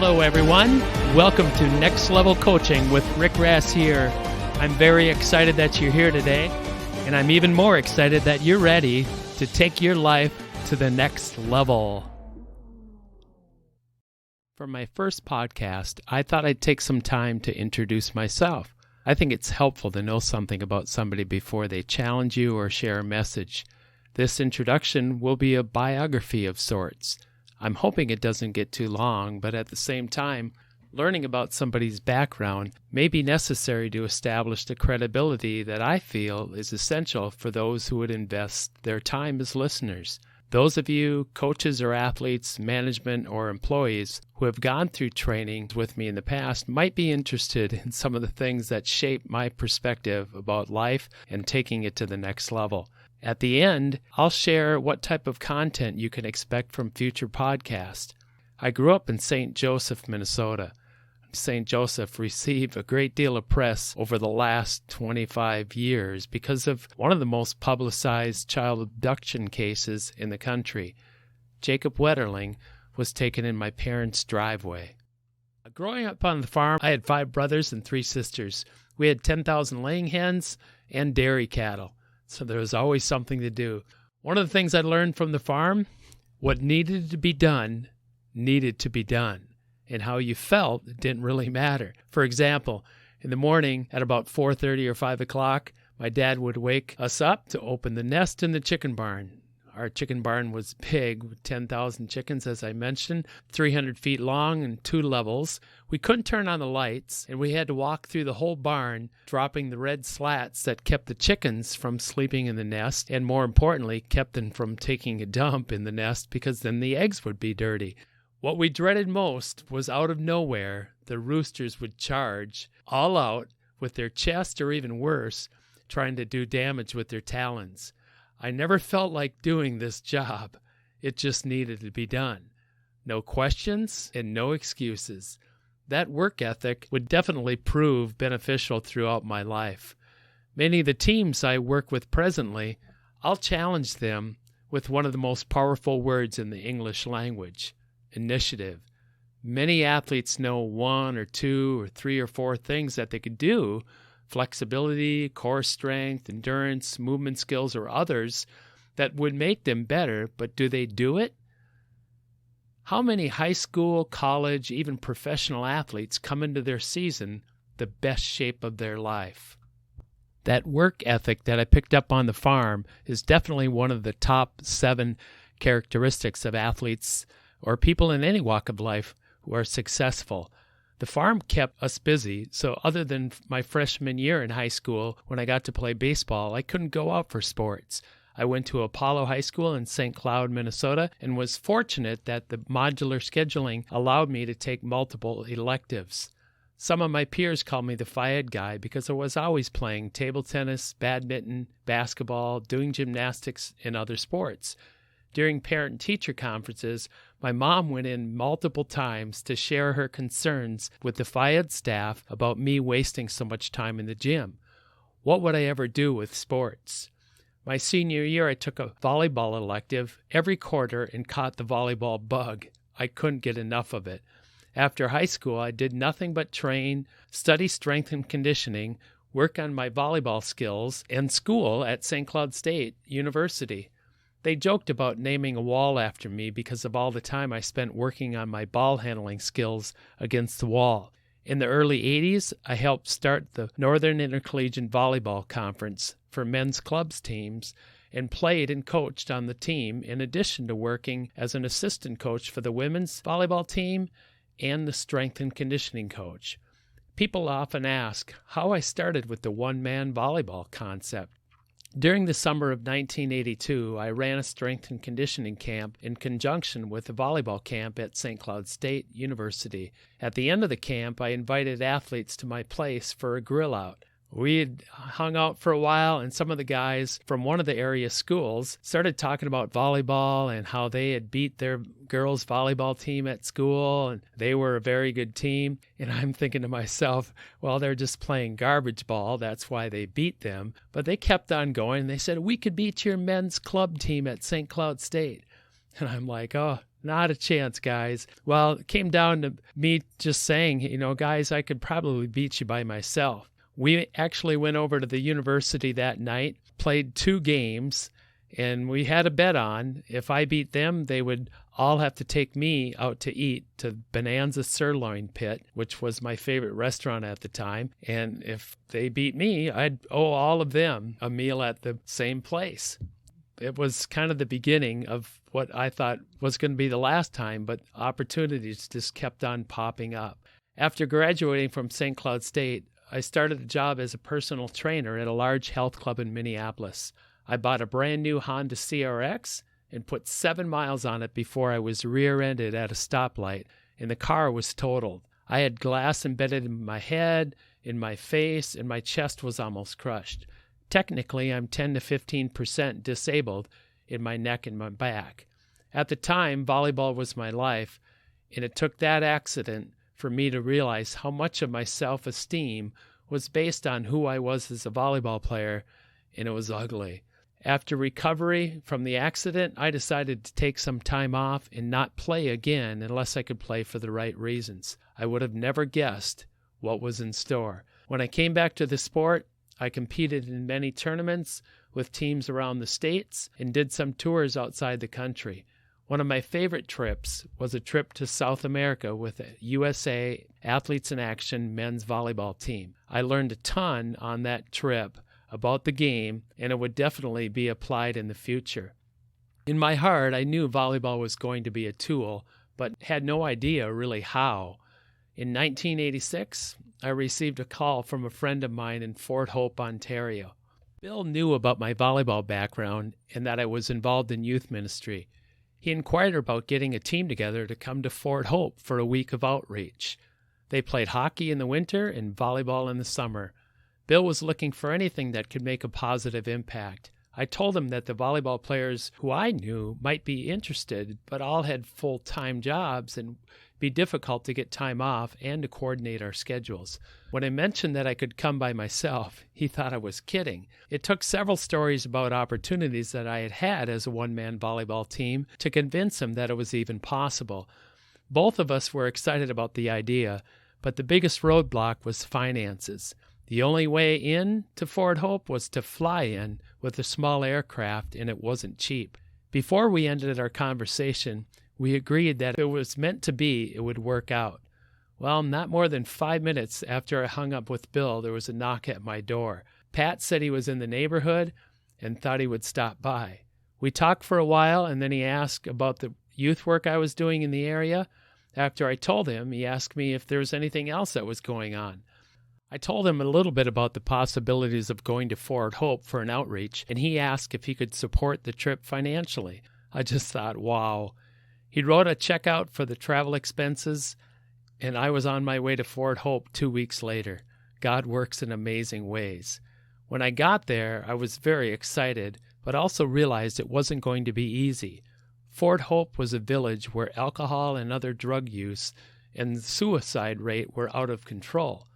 Hello, everyone. Welcome to Next Level Coaching with Rick Rassier. I'm very excited that you're here today, and I'm even more excited that you're ready to take your life to the next level. For my first podcast, I thought I'd take some time to introduce myself. I think it's helpful to know something about somebody before they challenge you or share a message. This introduction will be a biography of sorts. I'm hoping it doesn't get too long, but at the same time, learning about somebody's background may be necessary to establish the credibility that I feel is essential for those who would invest their time as listeners. Those of you, coaches or athletes, management or employees, who have gone through training with me in the past might be interested in some of the things that shape my perspective about life and taking it to the next level. At the end, I'll share what type of content you can expect from future podcasts. I grew up in St. Joseph, Minnesota. St. Joseph received a great deal of press over the last 25 years because of one of the most publicized child abduction cases in the country. Jacob Wetterling was taken in my parents' driveway. Growing up on the farm, I had 5 brothers and 3 sisters. We had 10,000 laying hens and dairy cattle. So there was always something to do. One of the things I learned from the farm, what needed to be done, needed to be done. And how you felt didn't really matter. For example, in the morning at about 4:30 or 5 o'clock, my dad would wake us up to open the nest in the chicken barn. Our chicken barn was big, with 10,000 chickens, as I mentioned, 300 feet long and 2 levels. We couldn't turn on the lights, and we had to walk through the whole barn, dropping the red slats that kept the chickens from sleeping in the nest, and more importantly, kept them from taking a dump in the nest because then the eggs would be dirty. What we dreaded most was out of nowhere, the roosters would charge, all out, with their chest or even worse, trying to do damage with their talons. I never felt like doing this job. It just needed to be done. No questions and no excuses. That work ethic would definitely prove beneficial throughout my life. Many of the teams I work with presently, I'll challenge them with one of the most powerful words in the English language, initiative. Many athletes know 1 or 2 or 3 or 4 things that they could do, flexibility, core strength, endurance, movement skills, or others that would make them better, but do they do it? How many high school, college, even professional athletes come into their season the best shape of their life? That work ethic that I picked up on the farm is definitely one of the top 7 characteristics of athletes or people in any walk of life who are successful. The farm kept us busy, so other than my freshman year in high school, when I got to play baseball, I couldn't go out for sports. I went to Apollo High School in St. Cloud, Minnesota, and was fortunate that the modular scheduling allowed me to take multiple electives. Some of my peers called me the FIAD guy because I was always playing table tennis, badminton, basketball, doing gymnastics, and other sports. During parent-teacher conferences, my mom went in multiple times to share her concerns with the FIAD staff about me wasting so much time in the gym. What would I ever do with sports? My senior year, I took a volleyball elective every quarter and caught the volleyball bug. I couldn't get enough of it. After high school, I did nothing but train, study strength and conditioning, work on my volleyball skills, and school at St. Cloud State University. They joked about naming a wall after me because of all the time I spent working on my ball handling skills against the wall. In the early 80s, I helped start the Northern Intercollegiate Volleyball Conference for men's clubs teams and played and coached on the team in addition to working as an assistant coach for the women's volleyball team and the strength and conditioning coach. People often ask how I started with the one-man volleyball concept. During the summer of 1982, I ran a strength and conditioning camp in conjunction with a volleyball camp at St. Cloud State University. At the end of the camp, I invited athletes to my place for a grill out. We had hung out for a while, and some of the guys from one of the area schools started talking about volleyball and how they had beat their girls' volleyball team at school, and they were a very good team. And I'm thinking to myself, well, they're just playing garbage ball. That's why they beat them. But they kept on going. They said, we could beat your men's club team at St. Cloud State. And I'm like, oh, Not a chance, guys. Well, it came down to me just saying, guys, I could probably beat you by myself. We actually went over to the university that night, played 2 games, and we had a bet on if I beat them, they would all have to take me out to eat to Bonanza Sirloin Pit, which was my favorite restaurant at the time. And if they beat me, I'd owe all of them a meal at the same place. It was kind of the beginning of what I thought was going to be the last time, but opportunities just kept on popping up. After graduating from St. Cloud State, I started a job as a personal trainer at a large health club in Minneapolis. I bought a brand new Honda CRX and put 7 miles on it before I was rear-ended at a stoplight, and the car was totaled. I had glass embedded in my head, in my face, and my chest was almost crushed. Technically, I'm 10 to 15% disabled in my neck and my back. At the time, volleyball was my life, and it took that accident for me to realize how much of my self-esteem was based on who I was as a volleyball player, and it was ugly. After recovery from the accident, I decided to take some time off and not play again unless I could play for the right reasons. I would have never guessed what was in store. When I came back to the sport, I competed in many tournaments with teams around the states and did some tours outside the country. One of my favorite trips was a trip to South America with a USA Athletes in Action men's volleyball team. I learned a ton on that trip about the game, and it would definitely be applied in the future. In my heart, I knew volleyball was going to be a tool, but had no idea really how. In 1986, I received a call from a friend of mine in Fort Hope, Ontario. Bill knew about my volleyball background and that I was involved in youth ministry. He inquired about getting a team together to come to Fort Hope for a week of outreach. They played hockey in the winter and volleyball in the summer. Bill was looking for anything that could make a positive impact. I told him that the volleyball players who I knew might be interested, but all had full-time jobs and be difficult to get time off and to coordinate our schedules. When I mentioned that I could come by myself, he thought I was kidding. It took several stories about opportunities that I had had as a one-man volleyball team to convince him that it was even possible. Both of us were excited about the idea, but the biggest roadblock was finances. The only way in to Fort Hope was to fly in with a small aircraft, and it wasn't cheap. Before we ended our conversation, we agreed that if it was meant to be, it would work out. Well, not more than 5 minutes after I hung up with Bill, there was a knock at my door. Pat said he was in the neighborhood and thought he would stop by. We talked for a while, and then he asked about the youth work I was doing in the area. After I told him, he asked me if there was anything else that was going on. I told him a little bit about the possibilities of going to Fort Hope for an outreach, and he asked if he could support the trip financially. I just thought, wow. He wrote a check out for the travel expenses, and I was on my way to Fort Hope 2 weeks later. God works in amazing ways. When I got there, I was very excited, but also realized it wasn't going to be easy. Fort Hope was a village where alcohol and other drug use and the suicide rate were out of control.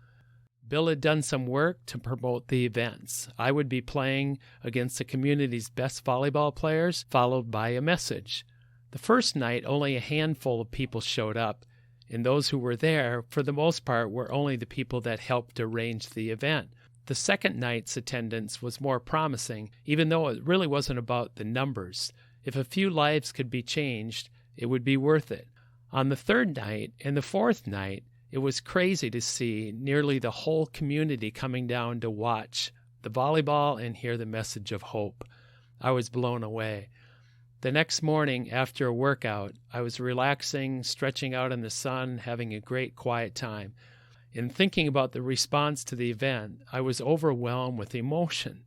Bill had done some work to promote the events. I would be playing against the community's best volleyball players, followed by a message. The first night, only a handful of people showed up, and those who were there, for the most part, were only the people that helped arrange the event. The second night's attendance was more promising, even though it really wasn't about the numbers. If a few lives could be changed, it would be worth it. On the third night and the fourth night, it was crazy to see nearly the whole community coming down to watch the volleyball and hear the message of hope. I was blown away. The next morning, after a workout, I was relaxing, stretching out in the sun, having a great quiet time. In thinking about the response to the event, I was overwhelmed with emotion.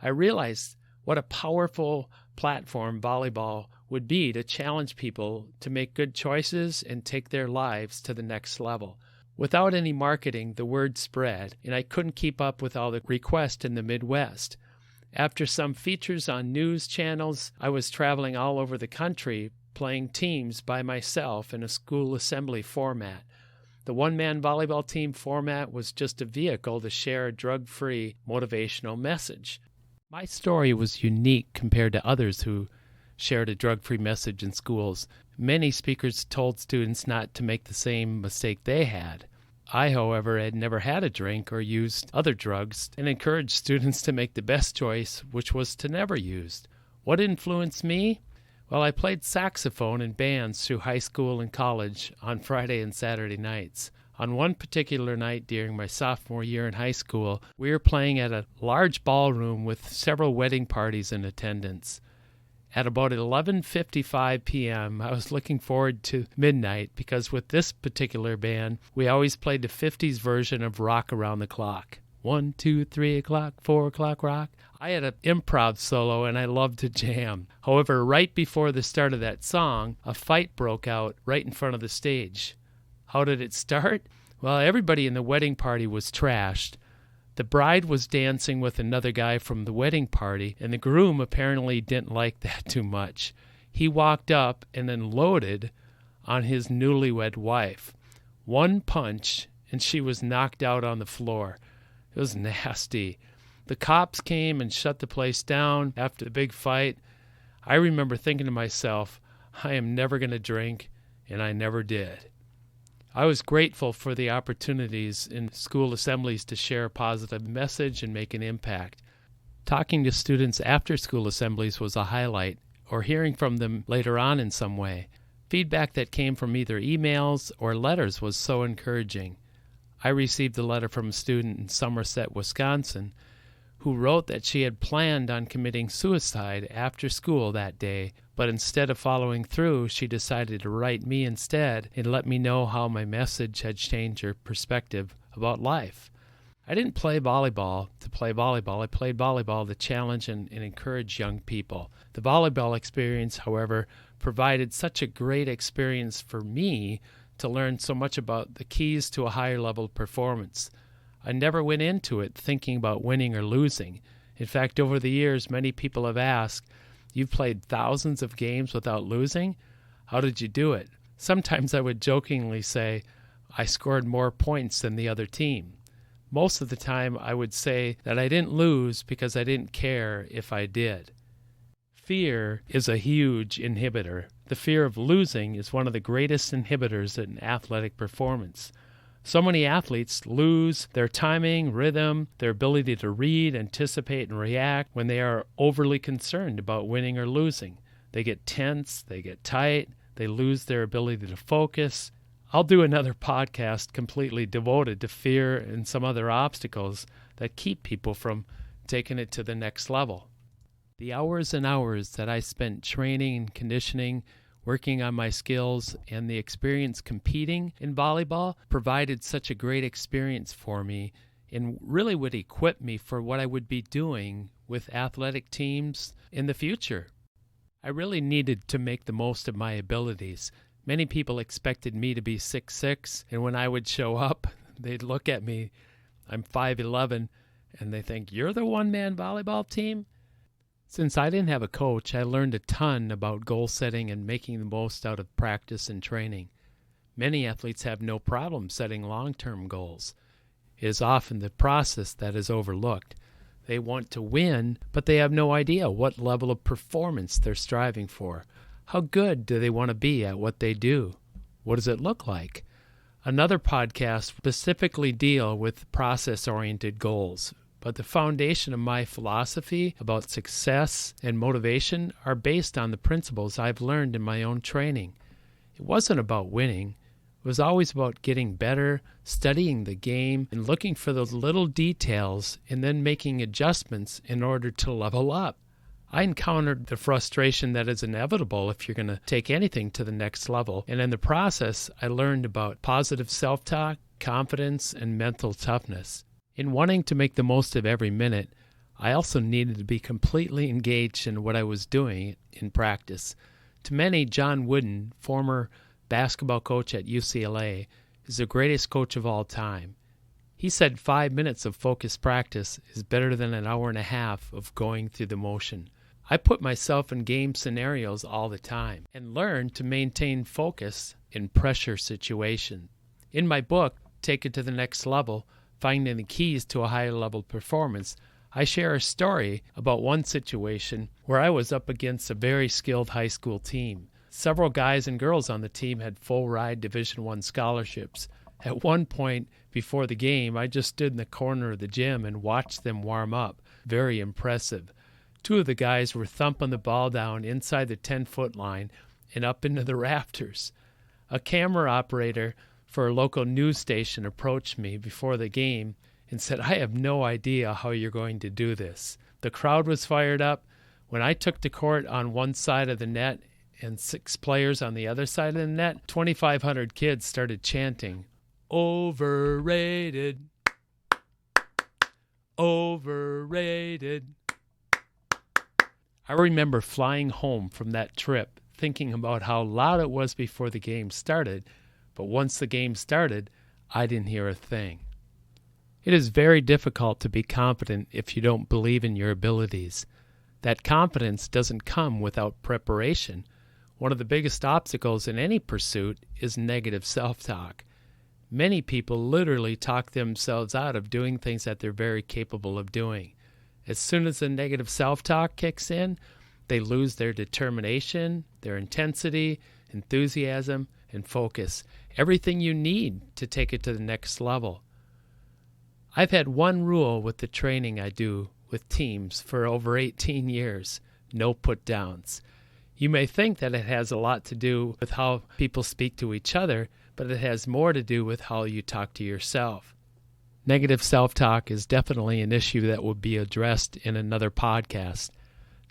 I realized what a powerful platform volleyball would be to challenge people to make good choices and take their lives to the next level. Without any marketing, the word spread, and I couldn't keep up with all the requests in the Midwest. After some features on news channels, I was traveling all over the country, playing teams by myself in a school assembly format. The one-man volleyball team format was just a vehicle to share a drug-free motivational message. My story was unique compared to others who shared a drug-free message in schools. Many speakers told students not to make the same mistake they had. I, however, had never had a drink or used other drugs and encouraged students to make the best choice, which was to never use. What influenced me? Well, I played saxophone in bands through high school and college on Friday and Saturday nights. On one particular night during my sophomore year in high school, we were playing at a large ballroom with several wedding parties in attendance. At about 11:55 p.m., I was looking forward to midnight because with this particular band, we always played the 50s version of Rock Around the Clock. 1, 2, 3 o'clock, 4 o'clock rock. I had an improv solo and I loved to jam. However, right before the start of that song, a fight broke out right in front of the stage. How did it start? Well, everybody in the wedding party was trashed. The bride was dancing with another guy from the wedding party, and the groom apparently didn't like that too much. He walked up and then loaded on his newlywed wife. One punch, and she was knocked out on the floor. It was nasty. The cops came and shut the place down after the big fight. I remember thinking to myself, I am never going to drink, and I never did. I was grateful for the opportunities in school assemblies to share a positive message and make an impact. Talking to students after school assemblies was a highlight, or hearing from them later on in some way. Feedback that came from either emails or letters was so encouraging. I received a letter from a student in Somerset, Wisconsin, who wrote that she had planned on committing suicide after school that day, but instead of following through, she decided to write me instead and let me know how my message had changed her perspective about life. I didn't play volleyball to play volleyball. I played volleyball to challenge and encourage young people. The volleyball experience, however, provided such a great experience for me to learn so much about the keys to a higher level of performance. I never went into it thinking about winning or losing. In fact, over the years, many people have asked, "You've played thousands of games without losing? How did you do it?" Sometimes I would jokingly say, I scored more points than the other team. Most of the time, I would say that I didn't lose because I didn't care if I did. Fear is a huge inhibitor. The fear of losing is one of the greatest inhibitors in athletic performance. So many athletes lose their timing, rhythm, their ability to read, anticipate, and react when they are overly concerned about winning or losing. They get tense, they get tight, they lose their ability to focus. I'll do another podcast completely devoted to fear and some other obstacles that keep people from taking it to the next level. The hours and hours that I spent training and conditioning, working on my skills, and the experience competing in volleyball provided such a great experience for me and really would equip me for what I would be doing with athletic teams in the future. I really needed to make the most of my abilities. Many people expected me to be 6'6", and when I would show up, they'd look at me, I'm 5'11", and they think, "You're the one-man volleyball team?" Since I didn't have a coach, I learned a ton about goal setting and making the most out of practice and training. Many athletes have no problem setting long-term goals. It is often the process that is overlooked. They want to win, but they have no idea what level of performance they're striving for. How good do they want to be at what they do? What does it look like? Another podcast specifically deal with process-oriented goals. But the foundation of my philosophy about success and motivation are based on the principles I've learned in my own training. It wasn't about winning. It was always about getting better, studying the game, and looking for those little details and then making adjustments in order to level up. I encountered the frustration that is inevitable if you're going to take anything to the next level. And in the process, I learned about positive self-talk, confidence, and mental toughness. In wanting to make the most of every minute, I also needed to be completely engaged in what I was doing in practice. To many, John Wooden, former basketball coach at UCLA, is the greatest coach of all time. He said 5 minutes of focused practice is better than an hour and a half of going through the motion. I put myself in game scenarios all the time and learned to maintain focus in pressure situations. In my book, Take It to the Next Level, Finding the Keys to a Higher Level Performance, I share a story about one situation where I was up against a very skilled high school team. Several guys and girls on the team had full-ride Division I scholarships. At one point before the game, I just stood in the corner of the gym and watched them warm up. Very impressive. Two of the guys were thumping the ball down inside the 10-foot line and up into the rafters. A camera operator for a local news station approached me before the game and said, "I have no idea how you're going to do this." The crowd was fired up. When I took the court on one side of the net and 6 players on the other side of the net, 2,500 kids started chanting, "Overrated, overrated." I remember flying home from that trip thinking about how loud it was before the game started, but once the game started, I didn't hear a thing. It is very difficult to be confident if you don't believe in your abilities. That confidence doesn't come without preparation. One of the biggest obstacles in any pursuit is negative self-talk. Many people literally talk themselves out of doing things that they're very capable of doing. As soon as the negative self-talk kicks in, they lose their determination, their intensity, enthusiasm, and focus. Everything you need to take it to the next level. I've had one rule with the training I do with teams for over 18 years: no put-downs. You may think that it has a lot to do with how people speak to each other, but it has more to do with how you talk to yourself. Negative self-talk is definitely an issue that will be addressed in another podcast.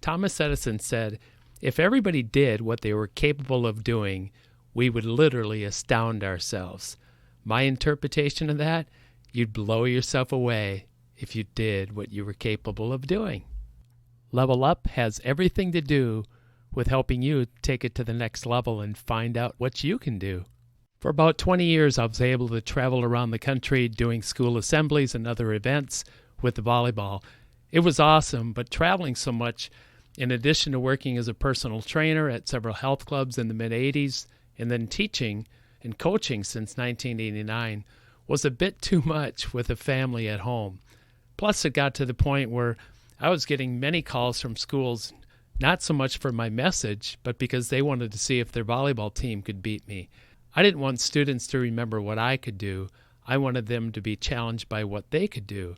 Thomas Edison said, "If everybody did what they were capable of doing, we would literally astound ourselves." My interpretation of that, you'd blow yourself away if you did what you were capable of doing. Level Up has everything to do with helping you take it to the next level and find out what you can do. For about 20 years, I was able to travel around the country doing school assemblies and other events with the volleyball. It was awesome, but traveling so much, in addition to working as a personal trainer at several health clubs in the mid-'80s and then teaching and coaching since 1989, was a bit too much with a family at home. Plus, it got to the point where I was getting many calls from schools, not so much for my message, but because they wanted to see if their volleyball team could beat me. I didn't want students to remember what I could do. I wanted them to be challenged by what they could do.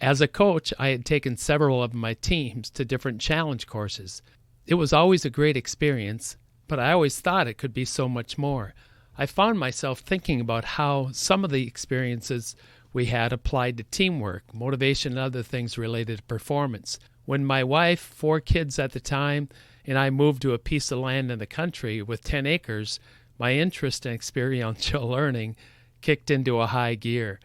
As a coach, I had taken several of my teams to different challenge courses. It was always a great experience, but I always thought it could be so much more. I found myself thinking about how some of the experiences we had applied to teamwork, motivation, and other things related to performance. When my wife, 4 kids at the time, and I moved to a piece of land in the country with 10 acres, my interest in experiential learning kicked into a high gear.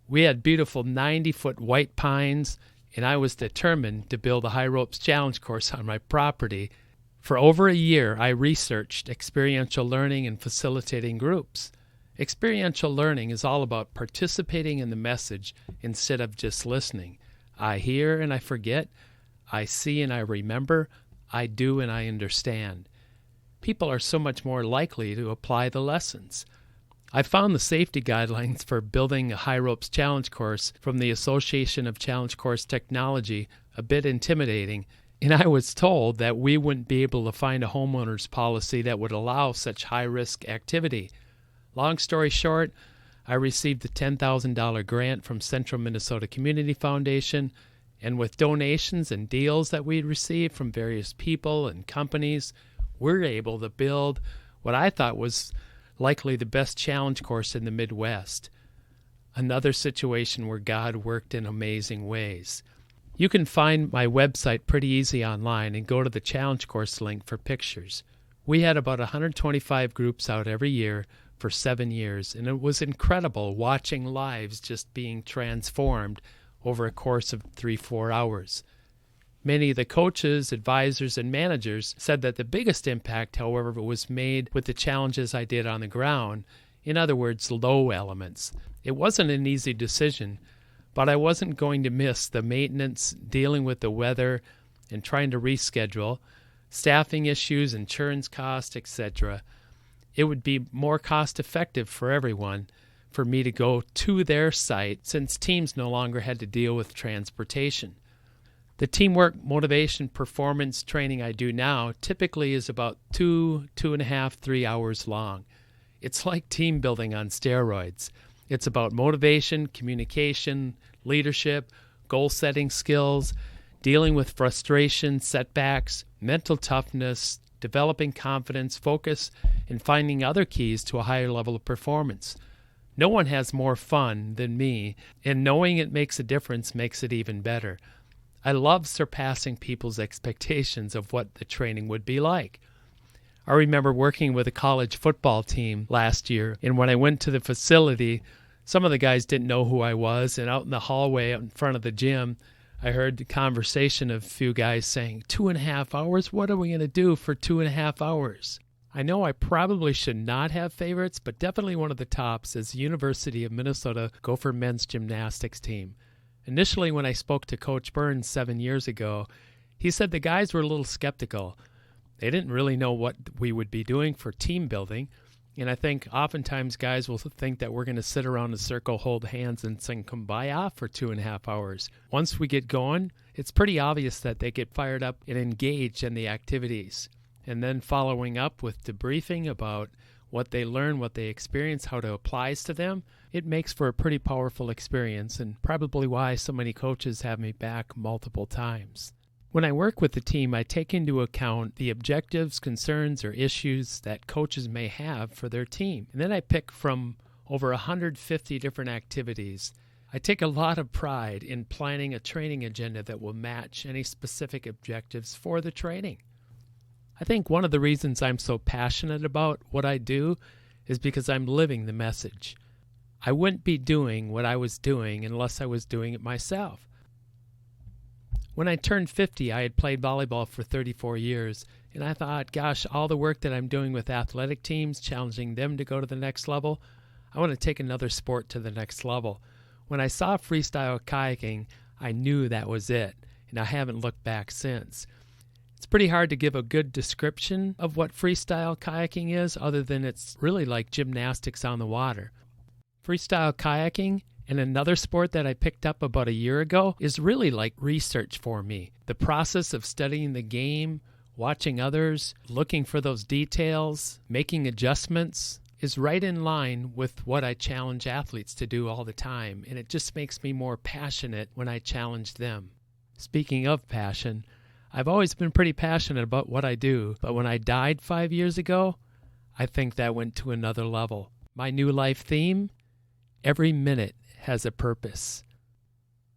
We had beautiful 90-foot white pines, and I was determined to build a high ropes challenge course on my property. For over a year, I researched experiential learning and facilitating groups. Experiential learning is all about participating in the message instead of just listening. I hear and I forget. I see and I remember. I do and I understand. People are so much more likely to apply the lessons. I found the safety guidelines for building a high ropes challenge course from the Association of Challenge Course Technology a bit intimidating, and I was told that we wouldn't be able to find a homeowner's policy that would allow such high-risk activity. Long story short, I received a $10,000 grant from Central Minnesota Community Foundation, and with donations and deals that we'd received from various people and companies, we're able to build what I thought was likely the best challenge course in the Midwest. Another situation where God worked in amazing ways. You can find my website pretty easy online and go to the challenge course link for pictures. We had about 125 groups out every year for 7 years, and it was incredible watching lives just being transformed over a course of 3-4 hours. Many of the coaches, advisors, and managers said that the biggest impact, however, was made with the challenges I did on the ground. In other words, low elements. It wasn't an easy decision, but I wasn't going to miss the maintenance, dealing with the weather, and trying to reschedule, staffing issues, insurance costs, etc. It would be more cost-effective for everyone for me to go to their site since teams no longer had to deal with transportation. The teamwork, motivation, performance training I do now typically is about 2.5, 3 hours long. It's like team building on steroids. It's about motivation, communication, leadership, goal-setting skills, dealing with frustration, setbacks, mental toughness, developing confidence, focus, and finding other keys to a higher level of performance. No one has more fun than me, and knowing it makes a difference makes it even better. I love surpassing people's expectations of what the training would be like. I remember working with a college football team last year, and when I went to the facility, some of the guys didn't know who I was, and out in the hallway out in front of the gym, I heard the conversation of a few guys saying, 2.5 hours? What are we going to do for 2.5 hours? I know I probably should not have favorites, but definitely one of the tops is the University of Minnesota Gopher men's gymnastics team. Initially, when I spoke to Coach Burns 7 years ago, he said the guys were a little skeptical. They didn't really know what we would be doing for team building, and I think oftentimes guys will think that we're going to sit around in a circle, hold hands, and sing Kumbaya for 2.5 hours. Once we get going, it's pretty obvious that they get fired up and engaged in the activities. And then following up with debriefing about what they learn, what they experience, how it applies to them, it makes for a pretty powerful experience and probably why so many coaches have me back multiple times. When I work with the team, I take into account the objectives, concerns, or issues that coaches may have for their team. And then I pick from over 150 different activities. I take a lot of pride in planning a training agenda that will match any specific objectives for the training. I think one of the reasons I'm so passionate about what I do is because I'm living the message. I wouldn't be doing what I was doing unless I was doing it myself. When I turned 50, I had played volleyball for 34 years, and I thought, gosh, all the work that I'm doing with athletic teams, challenging them to go to the next level, I want to take another sport to the next level. When I saw freestyle kayaking, I knew that was it, and I haven't looked back since. It's pretty hard to give a good description of what freestyle kayaking is, other than it's really like gymnastics on the water. Freestyle kayaking, and another sport that I picked up about a year ago, is really like research for me. The process of studying the game, watching others, looking for those details, making adjustments, is right in line with what I challenge athletes to do all the time, and it just makes me more passionate when I challenge them. Speaking of passion, I've always been pretty passionate about what I do, but when I died 5 years ago, I think that went to another level. My new life theme? Every minute has a purpose.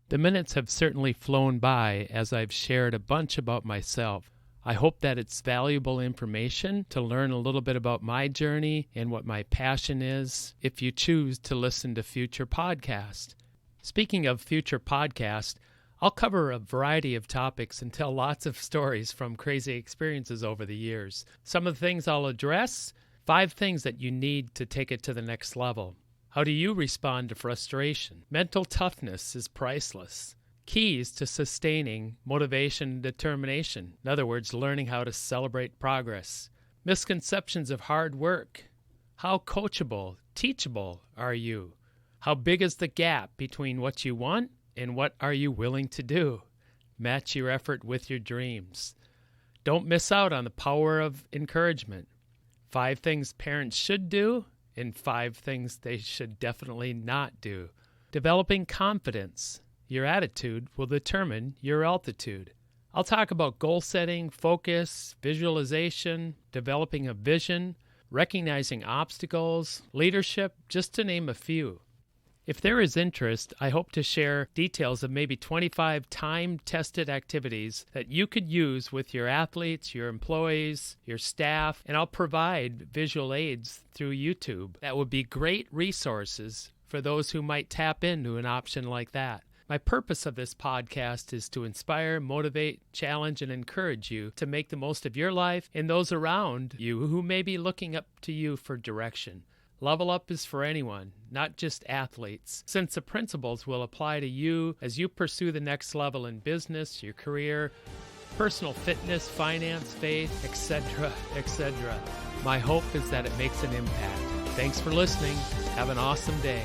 The minutes have certainly flown by as I've shared a bunch about myself. I hope that it's valuable information to learn a little bit about my journey and what my passion is if you choose to listen to future podcasts. Speaking of future podcasts, I'll cover a variety of topics and tell lots of stories from crazy experiences over the years. Some of the things I'll address, 5 things that you need to take it to the next level. How do you respond to frustration? Mental toughness is priceless. Keys to sustaining motivation and determination. In other words, learning how to celebrate progress. Misconceptions of hard work. How coachable, teachable are you? How big is the gap between what you want and what are you willing to do? Match your effort with your dreams. Don't miss out on the power of encouragement. 5 things parents should do and 5 things they should definitely not do. Developing confidence. Your attitude will determine your altitude. I'll talk about goal setting, focus, visualization, developing a vision, recognizing obstacles, leadership, just to name a few. If there is interest, I hope to share details of maybe 25 time-tested activities that you could use with your athletes, your employees, your staff, and I'll provide visual aids through YouTube. That would be great resources for those who might tap into an option like that. My purpose of this podcast is to inspire, motivate, challenge, and encourage you to make the most of your life and those around you who may be looking up to you for direction. Level Up is for anyone, not just athletes, since the principles will apply to you as you pursue the next level in business, your career, personal fitness, finance, faith, etc., etc. My hope is that it makes an impact. Thanks for listening. Have an awesome day.